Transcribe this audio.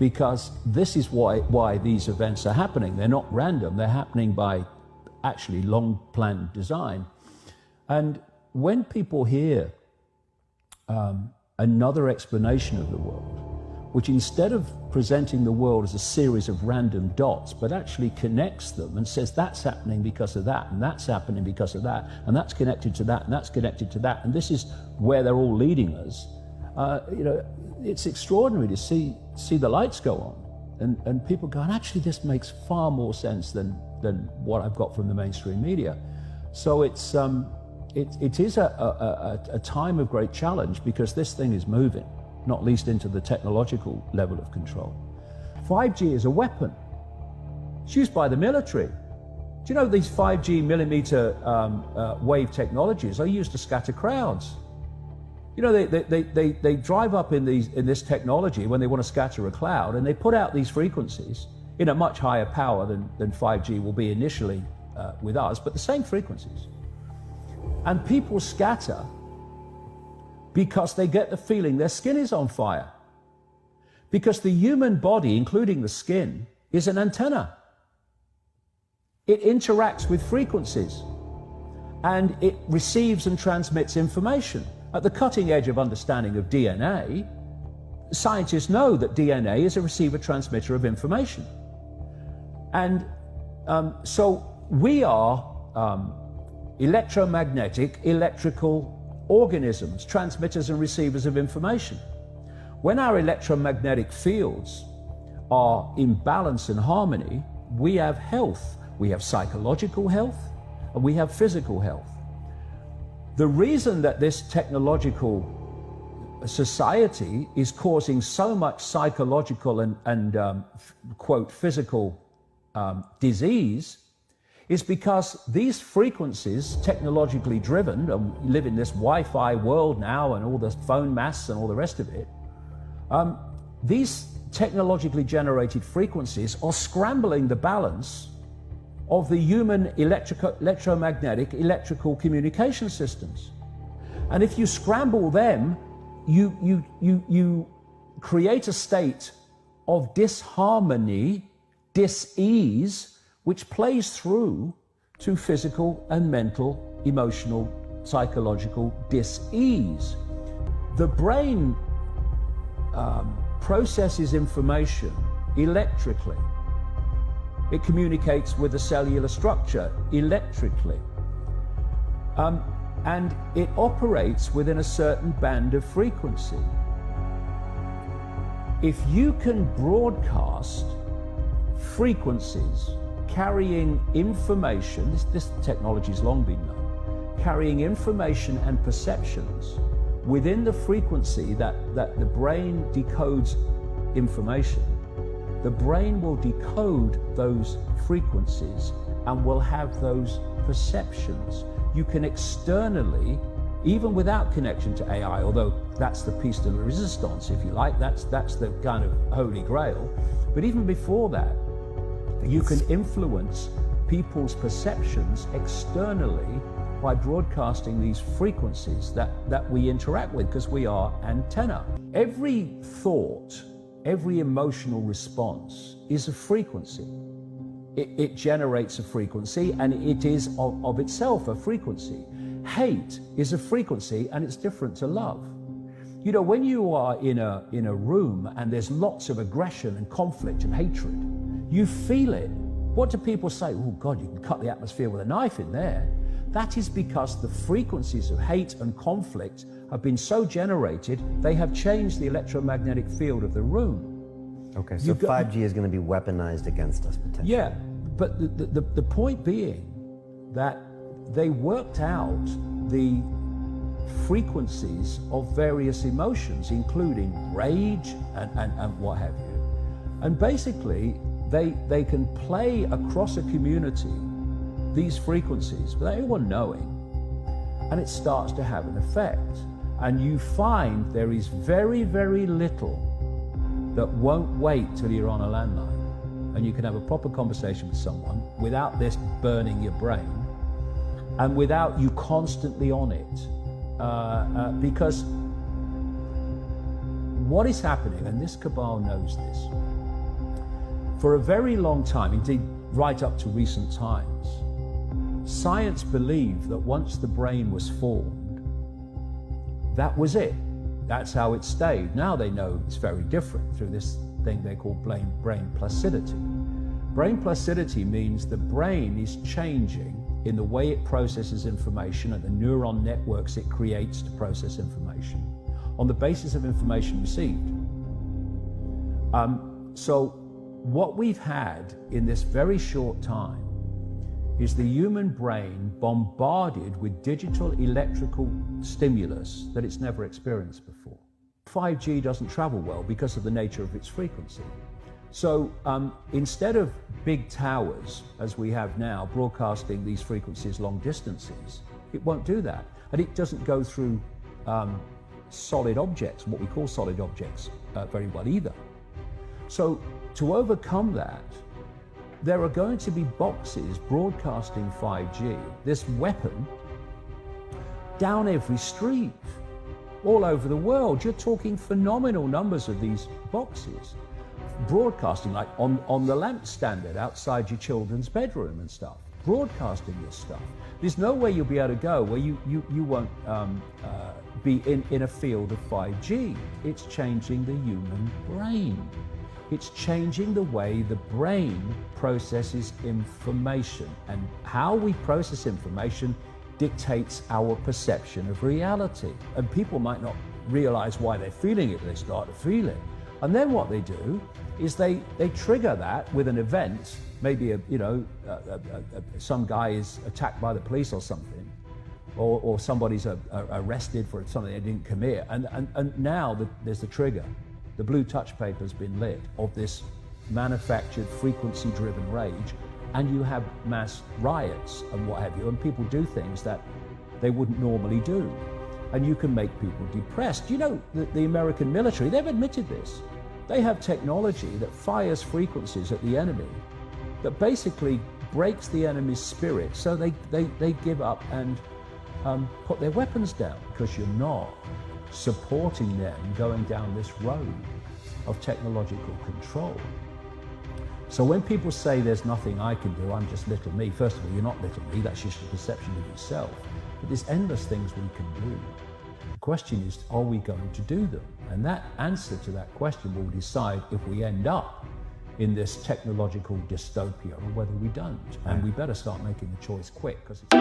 because this is why these events are happening. They're not random, they're happening by actually long planned design. And when people hear another explanation of the world, which instead of presenting the world as a series of random dots, but actually connects them and says that's happening because of that, and that's happening because of that, and that's connected to that, and that's connected to that, and this is where they're all leading us, it's extraordinary to see the lights go on, and people go, and actually this makes far more sense than what I've got from the mainstream media. So it is a time of great challenge, because this thing is moving, not least into the technological level of control. 5G is a weapon. It's used by the military. Do you know these 5G millimeter wave technologies are used to scatter crowds? You know, they drive up in this technology when they want to scatter a cloud, and they put out these frequencies in a much higher power than 5G will be initially with us, but the same frequencies. And people scatter because they get the feeling their skin is on fire. Because the human body, including the skin, is an antenna. It interacts with frequencies, and it receives and transmits information. At the cutting edge of understanding of DNA, scientists know that DNA is a receiver-transmitter of information. And so we are electromagnetic, electrical organisms, transmitters and receivers of information. When our electromagnetic fields are in balance and harmony, we have health. We have psychological health, and we have physical health. The reason that this technological society is causing so much psychological and quote, physical disease is because these frequencies, technologically driven, and we live in this Wi-Fi world now and all the phone masts and all the rest of it, these technologically generated frequencies are scrambling the balance of the human electromagnetic electrical communication systems. And if you scramble them, you create a state of disharmony, dis-ease, which plays through to physical and mental, emotional, psychological dis-ease. The brain processes information electrically. It communicates with the cellular structure electrically. And it operates within a certain band of frequency. If you can broadcast frequencies carrying information, this technology has long been known, carrying information and perceptions within the frequency that the brain decodes information, the brain will decode those frequencies and will have those perceptions. You can externally, even without connection to AI, although that's the piece de la resistance, if you like, that's the kind of holy grail. But even before that, you can influence people's perceptions externally by broadcasting these frequencies that we interact with, because we are antenna. Every thought, every emotional response is a frequency. It generates a frequency, and it is of itself a frequency. Hate is a frequency, and it's different to love. You know, when you are in a room and there's lots of aggression and conflict and hatred, you feel it. What do people say? Oh God, you can cut the atmosphere with a knife in there. That is because the frequencies of hate and conflict have been so generated, they have changed the electromagnetic field of the room. Okay, so 5G is going to be weaponized against us potentially. Yeah, but the point being that they worked out the frequencies of various emotions, including rage and what have you. And basically, they can play across a community these frequencies without anyone knowing, and it starts to have an effect. And you find there is very, very little that won't wait till you're on a landline, and you can have a proper conversation with someone without this burning your brain and without you constantly on it, because what is happening, and this cabal knows this, for a very long time, indeed right up to recent times, science believed that once the brain was formed, that was it. That's how it stayed. Now they know it's very different through this thing they call brain placidity. Brain placidity means the brain is changing in the way it processes information and the neuron networks it creates to process information on the basis of information received. So what we've had in this very short time is the human brain bombarded with digital electrical stimulus that it's never experienced before. 5G doesn't travel well because of the nature of its frequency. So instead of big towers, as we have now, broadcasting these frequencies long distances, it won't do that. And it doesn't go through solid objects, what we call solid objects, very well either. So to overcome that, there are going to be boxes broadcasting 5G, this weapon, down every street, all over the world. You're talking phenomenal numbers of these boxes broadcasting, like on the lamp standard outside your children's bedroom and stuff, broadcasting this stuff. There's no way you'll be able to go where you won't be in a field of 5G. It's changing the human brain. It's changing the way the brain processes information, and how we process information dictates our perception of reality. And people might not realize why they're feeling it, but they start to feel it. And then what they do is they trigger that with an event, maybe some guy is attacked by the police or something, or somebody's arrested for something they didn't commit, and now there's the trigger. The blue touch paper's been lit of this manufactured frequency-driven rage, and you have mass riots and what have you, and people do things that they wouldn't normally do. And you can make people depressed. You know, the American military, they've admitted this. They have technology that fires frequencies at the enemy that basically breaks the enemy's spirit, so they give up and put their weapons down, because you're not supporting them going down this road of technological control. So when people say there's nothing I can do, I'm just little me, first of all, you're not little me, that's just a perception of yourself. But there's endless things we can do. The question is, are we going to do them? And that answer to that question will decide if we end up in this technological dystopia or whether we don't. And we better start making the choice quick, because it's